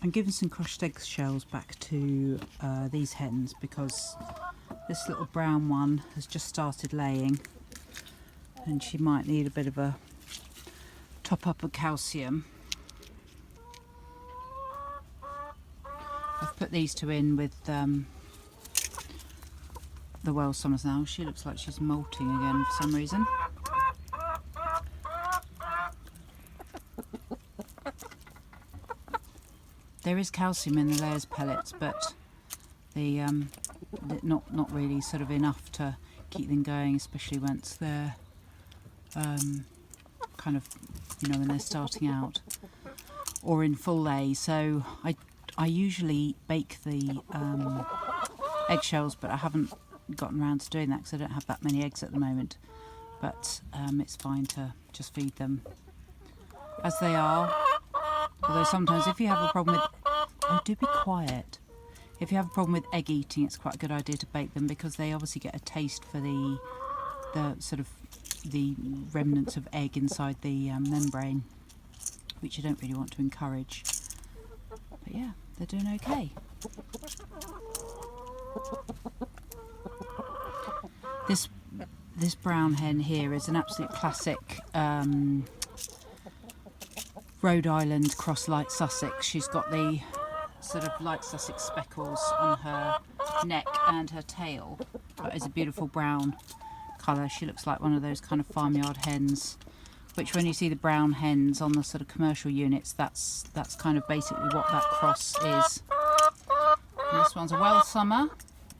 I'm giving some crushed eggshells back to these hens because this little brown one has just started laying and she might need a bit of a top up of calcium. I've put these two in with the Welsh Summers now. She looks like she's molting again for some reason. There is calcium in the layers pellets, but the not really sort of enough to keep them going, especially once they're kind of, you know, when they're starting out or in full lay. So I usually bake the eggshells, but I haven't gotten around to doing that because I don't have that many eggs at the moment. But it's fine to just feed them as they are. Although sometimes if you have a problem with... Oh, do be quiet. If you have a problem with egg eating, it's quite a good idea to bake them because they obviously get a taste for the sort of the remnants of egg inside the membrane, which you don't really want to encourage. But yeah, they're doing okay. This brown hen here is an absolute classic Rhode Island cross light Sussex. She's got the sort of light Sussex speckles on her neck and her tail. That is a beautiful brown colour. She looks like one of those kind of farmyard hens, which when you see the brown hens on the sort of commercial units, that's kind of basically what that cross is. And this one's a Welsh Summer,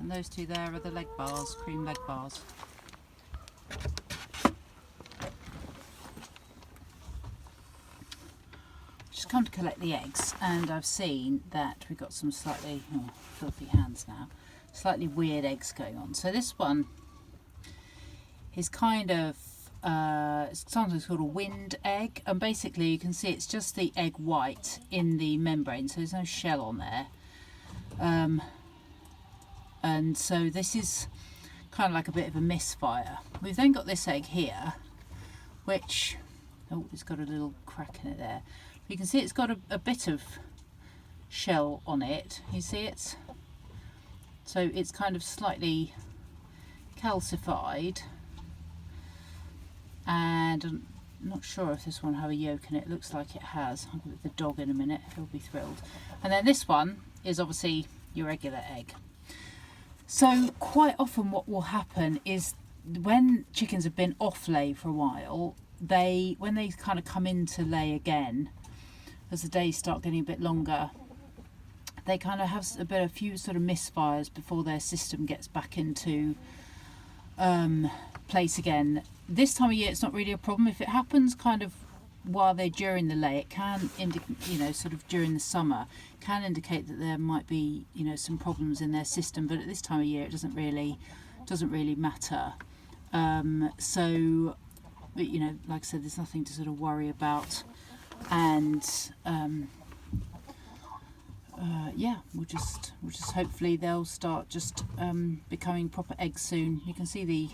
and those two there are the leg bars, cream leg bars. Just come to collect the eggs, and I've seen that we've got some slightly filthy hands now, slightly weird eggs going on. So this one is kind of it's sometimes called a wind egg, and basically you can see it's just the egg white in the membrane, so there's no shell on there. And so this is kind of like a bit of a misfire. We've then got this egg here, which, oh, it's got a little crack in it there. You can see it's got a bit of shell on it. You see it? So it's kind of slightly calcified, and I'm not sure if this one will have a yolk in it. It looks like it has. I'll give it the dog in a minute, he'll be thrilled. And then this one is obviously your regular egg. So quite often what will happen is when chickens have been off lay for a while, when they kind of come into lay again, as the days start getting a bit longer, they kind of have a few sort of misfires before their system gets back into place again. This time of year it's not really a problem. If it happens kind of while they're during the lay, it can indicate, you know, sort of during the summer, can indicate that there might be, you know, some problems in their system. But at this time of year it doesn't really matter. So, but, you know, like I said, there's nothing to sort of worry about. And yeah, we'll just hopefully they'll start just becoming proper eggs soon. You can see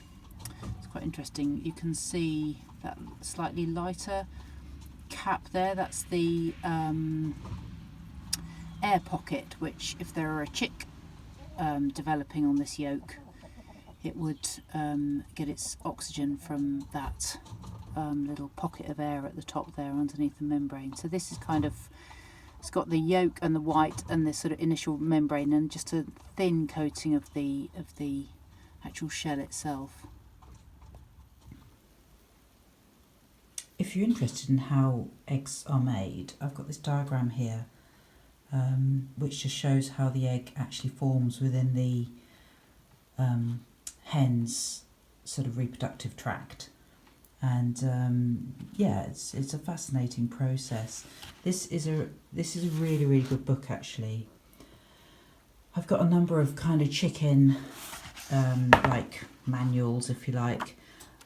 it's quite interesting, you can see that slightly lighter cap there. That's the air pocket, which if there were a chick developing on this yolk, it would get its oxygen from that little pocket of air at the top there underneath the membrane. So this is kind of, it's got the yolk and the white and this sort of initial membrane and just a thin coating of the actual shell itself. If you're interested in how eggs are made, I've got this diagram here which just shows how the egg actually forms within the hen's sort of reproductive tract. And yeah, it's a fascinating process. This is a really good book actually. I've got a number of kind of chicken like manuals, if you like,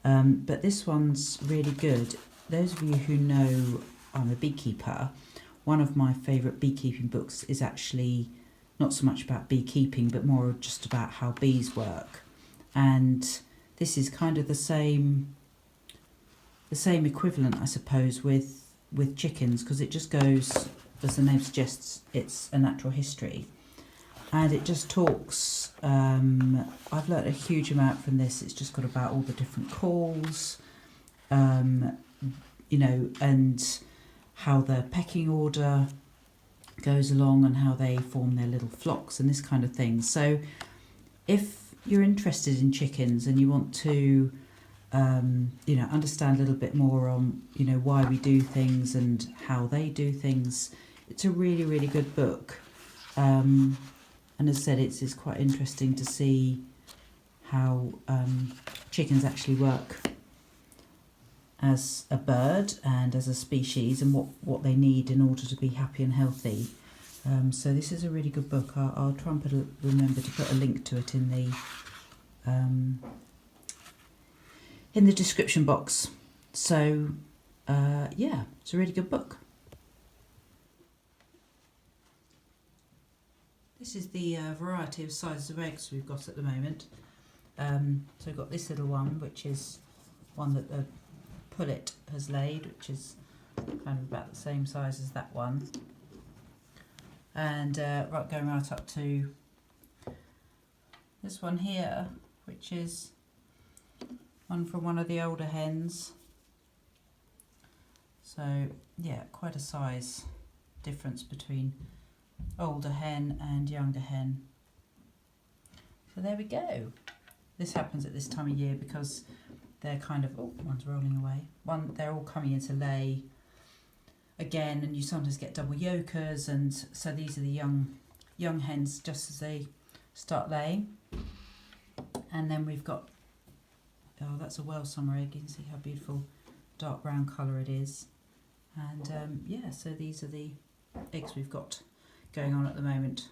but this one's really good. Those of you who know I'm a beekeeper, one of my favourite beekeeping books is actually not so much about beekeeping but more just about how bees work, and this is kind of the same equivalent, I suppose, with chickens, because it just goes as the name suggests, it's a natural history. And it just talks, I've learnt a huge amount from this. It's just got about all the different calls, you know, and how the pecking order goes along and how they form their little flocks and this kind of thing. So if you're interested in chickens and you want to, you know, understand a little bit more on, you know, why we do things and how they do things, it's a really, really good book. And as I said, it's quite interesting to see how chickens actually work as a bird and as a species, and what they need in order to be happy and healthy. So this is a really good book. I'll try and remember to put a link to it in the description box. So yeah, it's a really good book. This is the variety of sizes of eggs we've got at the moment. So we've got this little one, which is one that the pullet has laid, which is kind of about the same size as that one. And going right up to this one here, which is one from one of the older hens. So yeah, quite a size difference between older hen and younger hen. So there we go. This happens at this time of year because they're kind of, oh, one's rolling away. They're all coming into lay again, and you sometimes get double yolkers, and so these are the young hens just as they start laying. And then we've got, oh, that's a Welsh summer egg. You can see how beautiful dark brown colour it is. And yeah, so these are the eggs we've got going on at the moment.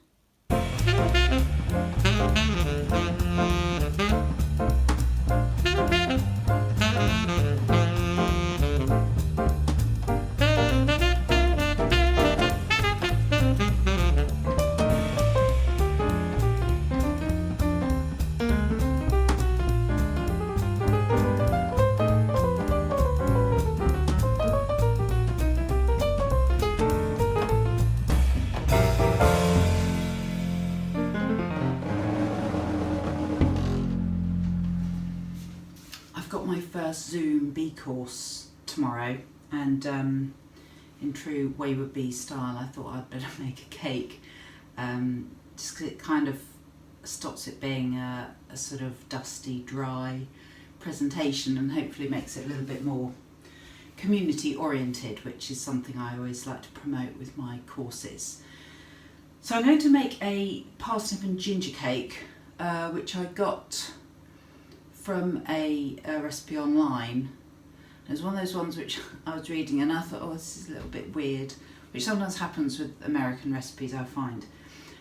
Zoom bee course tomorrow, and in true wayward bee style I thought I'd better make a cake, just because it kind of stops it being a sort of dusty, dry presentation, and hopefully makes it a little bit more community oriented, which is something I always like to promote with my courses. So I'm going to make a parsnip and ginger cake, which I got from a recipe online. It was one of those ones which I was reading and I thought, oh, this is a little bit weird, which sometimes happens with American recipes, I find.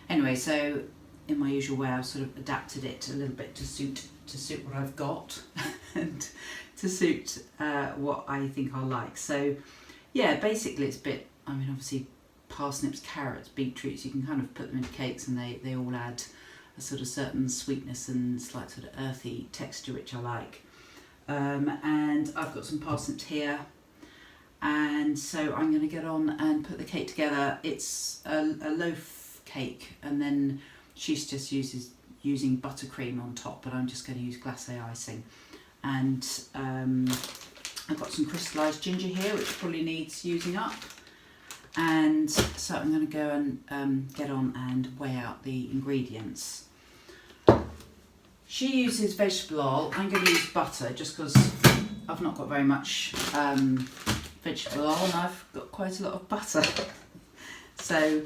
Anyway, so in my usual way, I've sort of adapted it a little bit to suit what I've got and to suit what I think I'll like. So yeah, basically it's a bit, I mean, obviously parsnips, carrots, beetroots, you can kind of put them into cakes and they all add a sort of certain sweetness and slight sort of earthy texture, which I like. And I've got some parsnips here, and so I'm going to get on and put the cake together. It's a loaf cake, and then she's just using buttercream on top, but I'm just going to use glacé icing. And I've got some crystallised ginger here, which probably needs using up. And so I'm going to go and get on and weigh out the ingredients. She uses vegetable oil. I'm going to use butter just because I've not got very much vegetable oil and I've got quite a lot of butter. So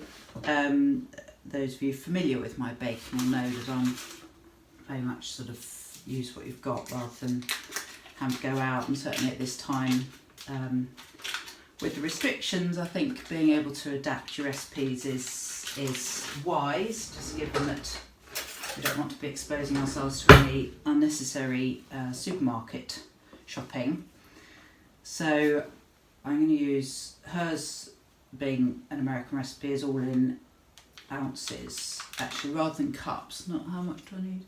those of you familiar with my baking will know that I'm very much sort of use what you've got rather than have to go out, and certainly at this time with the restrictions, I think being able to adapt your recipes is wise, just given that we don't want to be exposing ourselves to any unnecessary supermarket shopping. So I'm going to use, hers being an American recipe, is all in ounces actually rather than cups. Not how much do I need?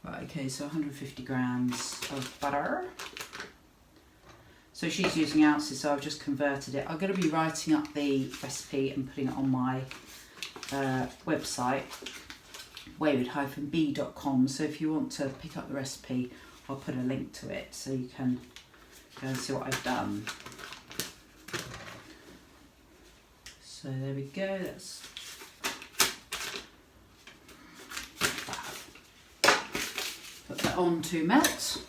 Right, okay, so 150 grams of butter. So she's using ounces, so I've just converted it. I'm going to be writing up the recipe and putting it on my website, wayward-bee.com. So if you want to pick up the recipe, I'll put a link to it so you can go and see what I've done. So there we go. Let's put that on to melt.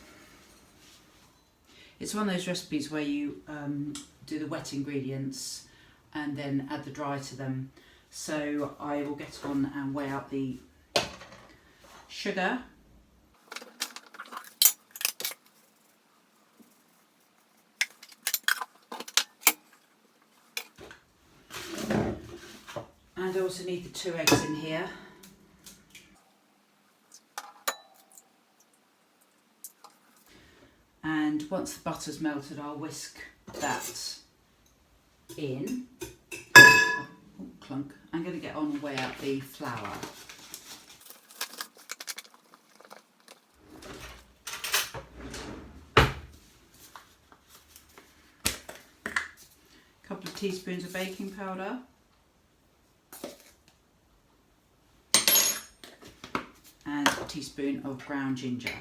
It's one of those recipes where you do the wet ingredients and then add the dry to them. So I will get on and weigh out the sugar. And I also need the 2 eggs in here. And once the butter's melted, I'll whisk that in. Oh, clunk. I'm going to get on and weigh out the flour. A couple of teaspoons of baking powder. And a teaspoon of ground ginger.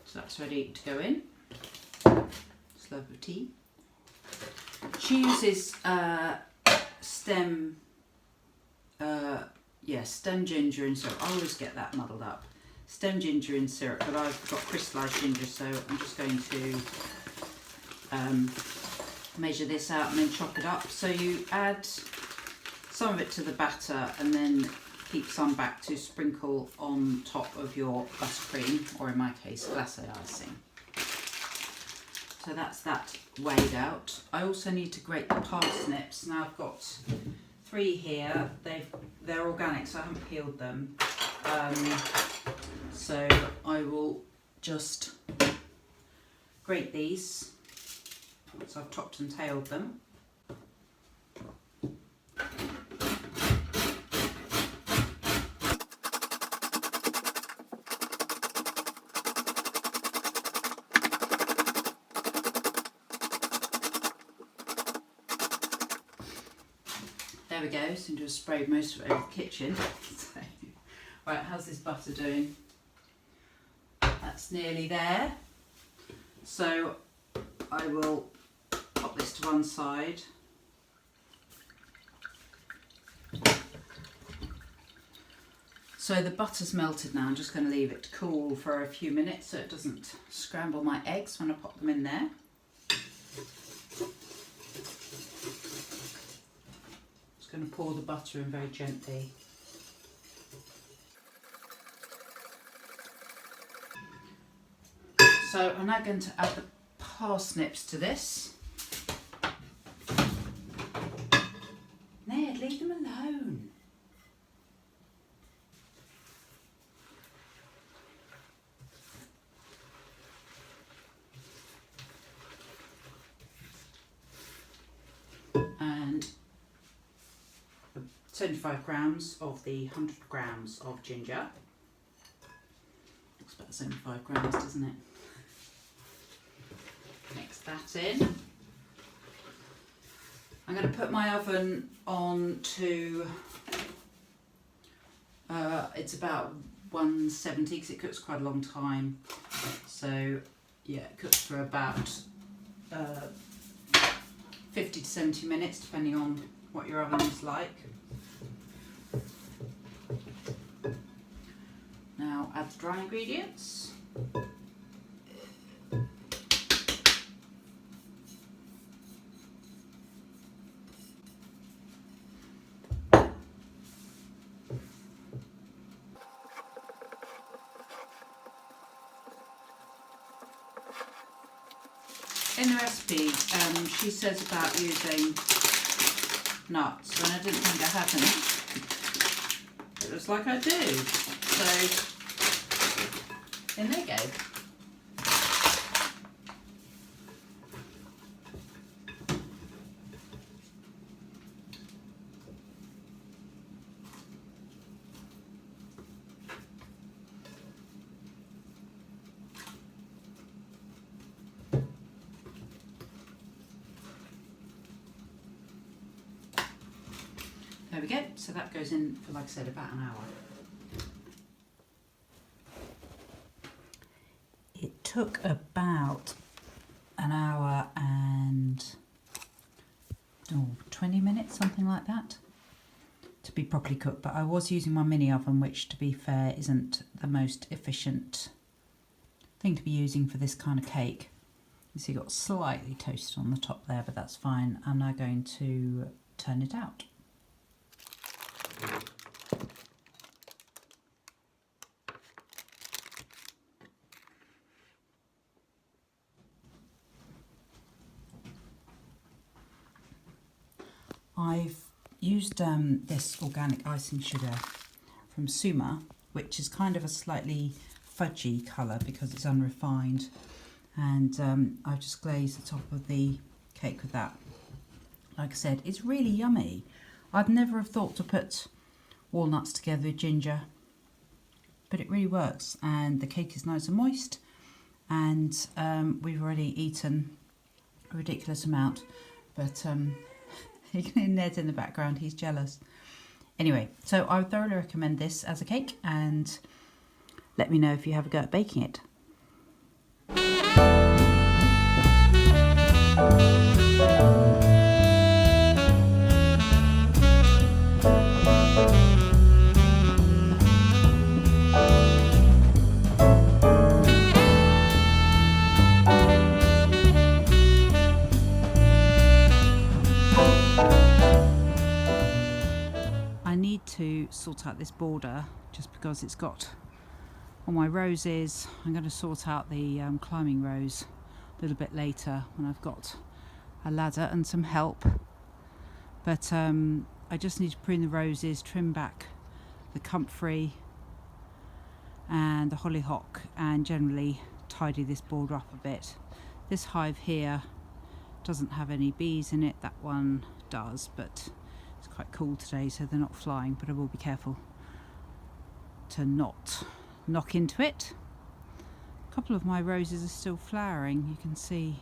So that's ready to go in. Slurp of tea. She uses stem ginger in syrup. I always get that muddled up. Stem ginger in syrup, but I've got crystallised ginger, so I'm just going to measure this out and then chop it up. So you add some of it to the batter and then keep some back to sprinkle on top of your buttercream, or in my case glacé icing. So that's that weighed out. I also need to grate the parsnips. Now I've got 3 here. They're organic, so I haven't peeled them. So I will just grate these. So I've topped and tailed them. There we go, seem to have sprayed most of it over the kitchen. So, right, how's this butter doing? That's nearly there. So I will pop this to one side. So the butter's melted now. I'm just going to leave it to cool for a few minutes so it doesn't scramble my eggs when I pop them in there. Just going to pour the butter in very gently. So I'm now going to add the parsnips to this. Ned, leave them alone. And 75 grams of the 100 grams of ginger. Looks about 75 grams, doesn't it? Mix that in. I'm going to put my oven on to, it's about 170 because it cooks quite a long time. So yeah, it cooks for about 50 to 70 minutes depending on what your oven is like. Now add the dry ingredients. In the recipe, she says about using nuts, and I didn't think I had any. It looks like I do. So, in they go. There we go. So that goes in for, like I said, about an hour. It took about an hour and 20 minutes, something like that, to be properly cooked. But I was using my mini oven, which, to be fair, isn't the most efficient thing to be using for this kind of cake. You see, it got slightly toasted on the top there, but that's fine. I'm now going to turn it out. I've used this organic icing sugar from Suma, which is kind of a slightly fudgy colour because it's unrefined, and I've just glazed the top of the cake with that. Like I said, it's really yummy. I'd never have thought to put walnuts together with ginger, but it really works, and the cake is nice and moist, and we've already eaten a ridiculous amount, but you can hear Ned in the background, he's jealous. Anyway, so I would thoroughly recommend this as a cake, and let me know if you have a go at baking it. I need to sort out this border just because it's got on my roses. I'm going to sort out the climbing rose a little bit later when I've got a ladder and some help. But I just need to prune the roses, trim back the comfrey and the hollyhock, and generally tidy this border up a bit. This hive here doesn't have any bees in it, that one does, but it's quite cool today, so they're not flying, but I will be careful to not knock into it. A couple of my roses are still flowering, you can see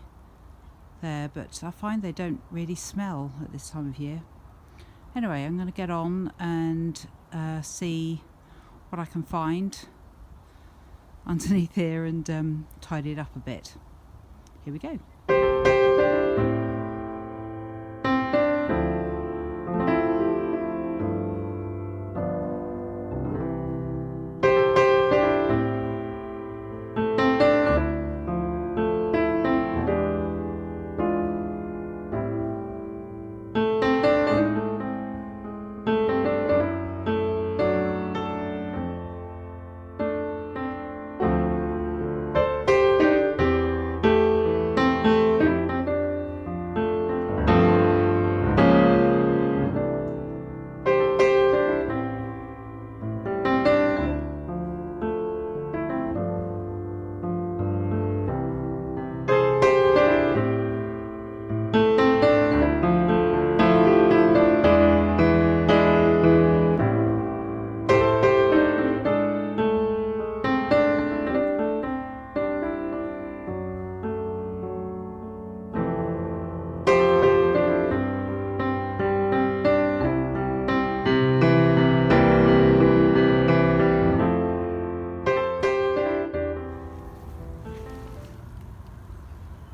there, but I find they don't really smell at this time of year. Anyway, I'm going to get on and see what I can find underneath here and tidy it up a bit. Here we go.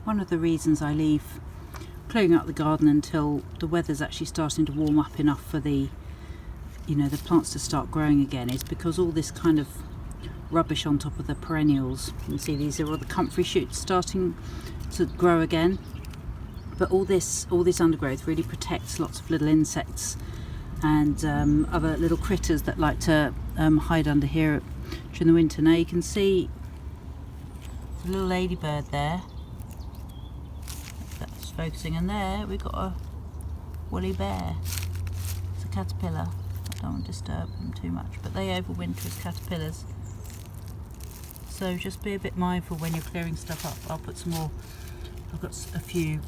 One of the reasons I leave clearing up the garden until the weather's actually starting to warm up enough for the plants to start growing again is because all this kind of rubbish on top of the perennials, you can see these are all the comfrey shoots starting to grow again, but all this undergrowth really protects lots of little insects and other little critters that like to hide under here during the winter. Now you can see the little ladybird there. That's focusing, and there we've got a woolly bear. It's a caterpillar. I don't want to disturb them too much, but they overwinter as caterpillars. So just be a bit mindful when you're clearing stuff up. I'll put some more. I've got a few,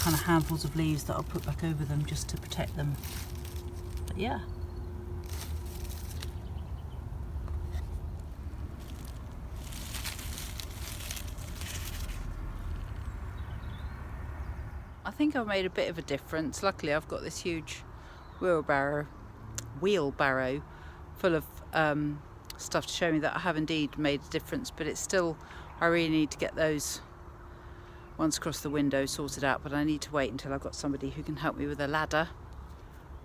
kind of handfuls of leaves that I'll put back over them just to protect them. But yeah. I think I've made a bit of a difference. Luckily I've got this huge wheelbarrow full of stuff to show me that I have indeed made a difference, but it's still, I really need to get those ones across the window sorted out, but I need to wait until I've got somebody who can help me with a ladder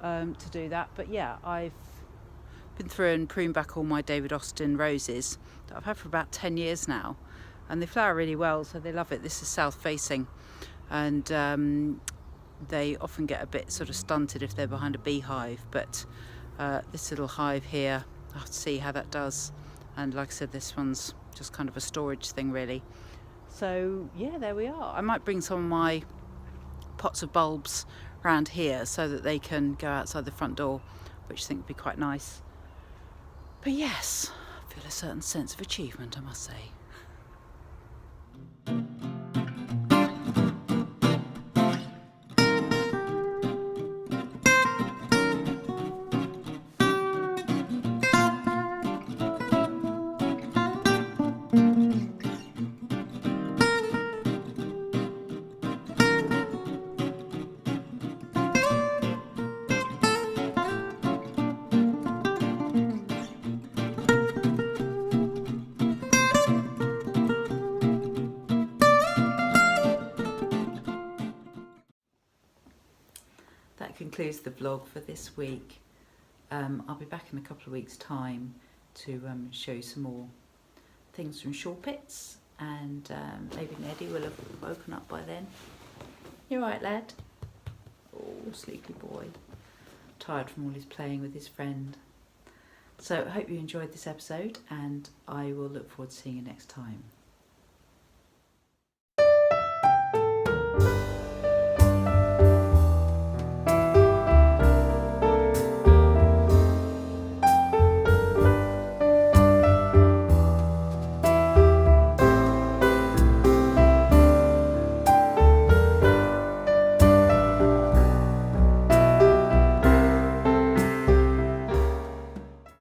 to do that. But yeah, I've been through and pruned back all my David Austin roses that I've had for about 10 years now, and they flower really well, so they love it. This is south facing, and they often get a bit sort of stunted if they're behind a beehive, but this little hive here, I'll have to see how that does. And like I said, this one's just kind of a storage thing really. So yeah, there we are. I might bring some of my pots of bulbs around here so that they can go outside the front door, which I think would be quite nice. But yes, I feel a certain sense of achievement, I must say. That concludes the vlog for this week. I'll be back in a couple of weeks' time to show you some more things from Shawpits, and maybe Neddy will have woken up by then. You alright, lad? Oh, sleepy boy. Tired from all his playing with his friend. So I hope you enjoyed this episode, and I will look forward to seeing you next time.